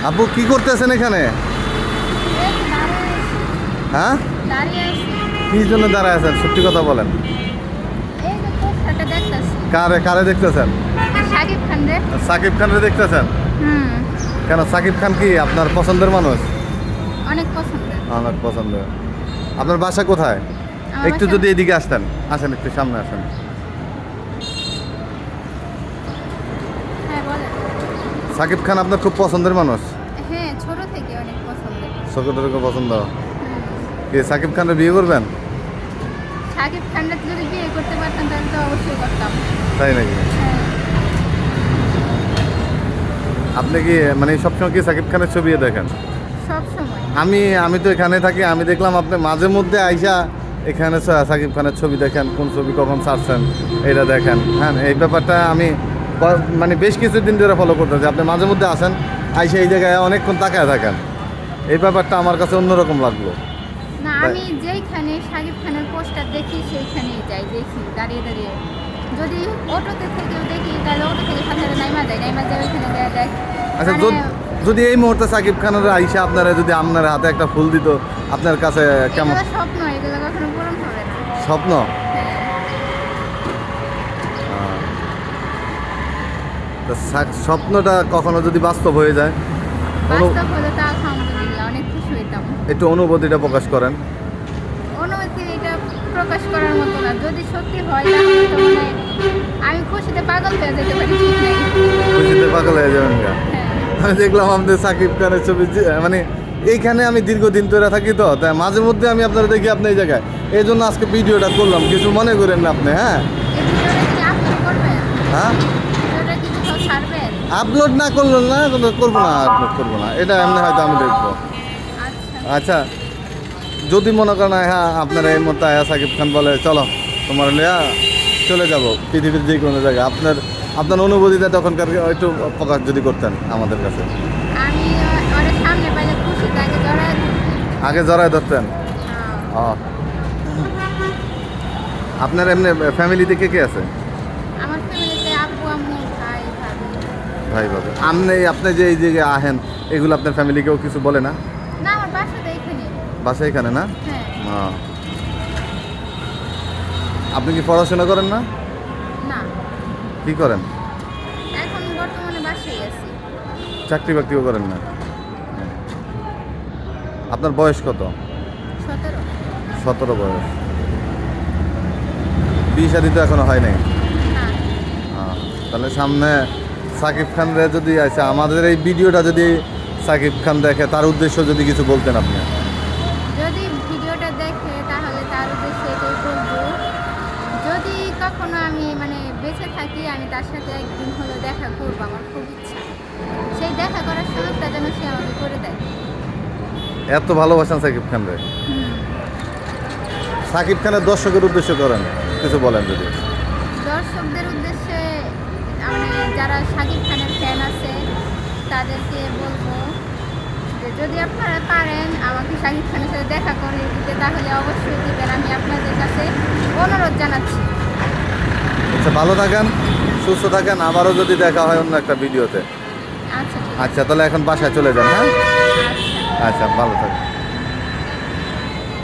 আপু কি করতেছেন এখানে? হ্যাঁ, কি জন্য দাঁড়ায় আছেন? সত্যি কথা বলেন। কারে কারে দেখতেছেন? সাকিব খানরে দেখতেছেন? কেন, সাকিব খান কি আপনার পছন্দের মানুষ? অনেক পছন্দের। অনেক পছন্দের। আপনার বাসা কোথায়? একটু যদি এদিকে আসতেন, আসেন একটু সামনে আসেন। হ্যাঁ বলেন। সাকিব খান আপনার খুব পছন্দের মানুষ? হ্যাঁ, ছোট থেকে অনেক পছন্দের। ছোট থেকে পছন্দ। কি সাকিব খানরে বিয়ে করবেন? সাকিব খানকে যদি বিয়ে করতে পারতাম তাহলে তো অবশ্যই করতাম। তাই নাকি? হ্যাঁ, আপনি কি মানে সবসময় কি সাকিব খানের ছবি দেখেন? সব সময়। আমি তো এখানে থাকি, আমি দেখলাম আপনি মাঝে মধ্যে আইসা এখানে সাকিব খানের ছবি দেখেন, কোন ছবি কখন ছাড়ছেন এটা দেখেন। হ্যাঁ, এই ব্যাপারটা আমি মানে বেশ কিছুদিন ধরে ফলো করতেছি। আপনি মাঝে মধ্যে আসেন, আইসা এই জায়গায় অনেকক্ষণ তাকায় থাকেন। এই ব্যাপারটা আমার কাছে অন্যরকম লাগলো। না, আমি যেইখানে সাকিব খানের পোস্টার দেখি সেইখানেই যাই, দেখি দাঁড়িয়ে দাঁড়িয়ে। যদি অটোতে থেকেও দেখি তাহলে অটো থেকে সাথে নাইমা যায় ওইখানে দেখ। আচ্ছা, যদি এই মুহূর্তে সাকিব খানের আইসা আপনারা যদি আপনার হাতে একটা ফুল দিত, আপনার কাছে কেমন? স্বপ্ন, এগুলো কখনো পূরণ হবে না। স্বপ্ন? তো স্বপ্নটা কখনো যদি বাস্তব হয়ে যায়, বাস্তব হলে তো আলহামদুলিল্লাহ অনেক খুশি হইতাম। একটু অনুভূতিটা প্রকাশ করেন। অনুভূতি এটা প্রকাশ করার মতো না। যদি সত্যি হয় তাহলে তো মানে আমি খুশিতে পাগল হয়ে যেতে পারি, ঠিক নাই? খুশিতে পাগল হয়ে যাবেন গা। হ্যাঁ। আমি দেখলাম আমাদের সাকিব খানের ছবি মানে এইখানে আমি দীর্ঘদিন ধরে থাকি, তো তাই মাঝে মধ্যে আমি আপনারা দেখি আপনি এই জায়গায়, এই জন্য আজকে ভিডিওটা করলাম। কিছু মনে করেন না আপনি? হ্যাঁ, এই ভিডিওটা কি আপলোড করবেন? হ্যাঁ, ভিডিওটা কি কোথাও ছাড়বেন? আপলোড না করলেন না, করবো না, আপলোড করবো না, এটা এমনি হয়তো আমি দেখবো। আচ্ছা। আচ্ছা, যদি মনে করেন হ্যাঁ আপনার এই মতো আয়া সাকিব খান বলে চলো তোমার লিয়া চলে যাব পৃথিবীর যে কোনো জায়গায়, আপনার অনুভূতিটা তখনকার একটু প্রকাশ যদি করতেন আমাদের কাছে। আমি ওর সামনে পাইলে খুশি থাকে, জড়ায় আগে জড়ায় ধরতেন? আপনার এমনি ফ্যামিলিতে কে কে আছে? আমার ফ্যামিলিতে আব্বু আম্মু ভাই ভাবি। ভাই বাবা। আপনি যে এই জায়গায় আহেন, এগুলো আপনার ফ্যামিলিকেও কিছু বলে না? না, আমার বাসা তো এখানে। বাসা এখানে না? হ্যাঁ। আপনি কি পড়াশোনা করেন না? না, কি করেন? এখন বর্তমানে বাসায় আছি। চাকরি বাকরিও করেন না? আপনার বয়স কত? 17। 17 বয়স। বিয়ে শাদী তো এখনো হয় নাই? না, তাহলে সামনে সাকিব খান রে যদি আছে, আমাদের এই ভিডিওটা যদি সাকিব খান দেখে, তার উদ্দেশ্য যদি কিছু বলতেন আপনি। যদি ভিডিওটা দেখে তাহলে তার উদ্দেশ্যে এটাই বলবো, যদি কখনো আমি মানে বেঁচে থাকি আমি তার সাথে একদিন হলো দেখা করবো, আমার খুব ইচ্ছা। সেই দেখা করার সুযোগটা যেন সে আমাকে করে দেয়। এত ভালোবাসেন সাকিব খান রে? সাকিব খানের দর্শকের উদ্দেশ্য করেন, কিছু বলেন যদি। দর্শকদের উদ্দেশ্যে মানে যারা সাকিব খানের ফ্যান আছে তাদেরকে বলবো যে যদি আপনারা পারেন আমাকে সাকিব খানের সাথে দেখা করে দিতে তাহলে অবশ্যই দিবেন, আমি আপনাদের কাছে অনুরোধ জানাচ্ছি। আচ্ছা, ভালো থাকেন, সুস্থ থাকেন, আবারও যদি দেখা হয় অন্য একটা ভিডিওতে। আচ্ছা, ঠিক আছে। আচ্ছা, তাহলে এখন বাসায় চলে যান। হ্যাঁ, আচ্ছা। আচ্ছা, ভালো থাকেন।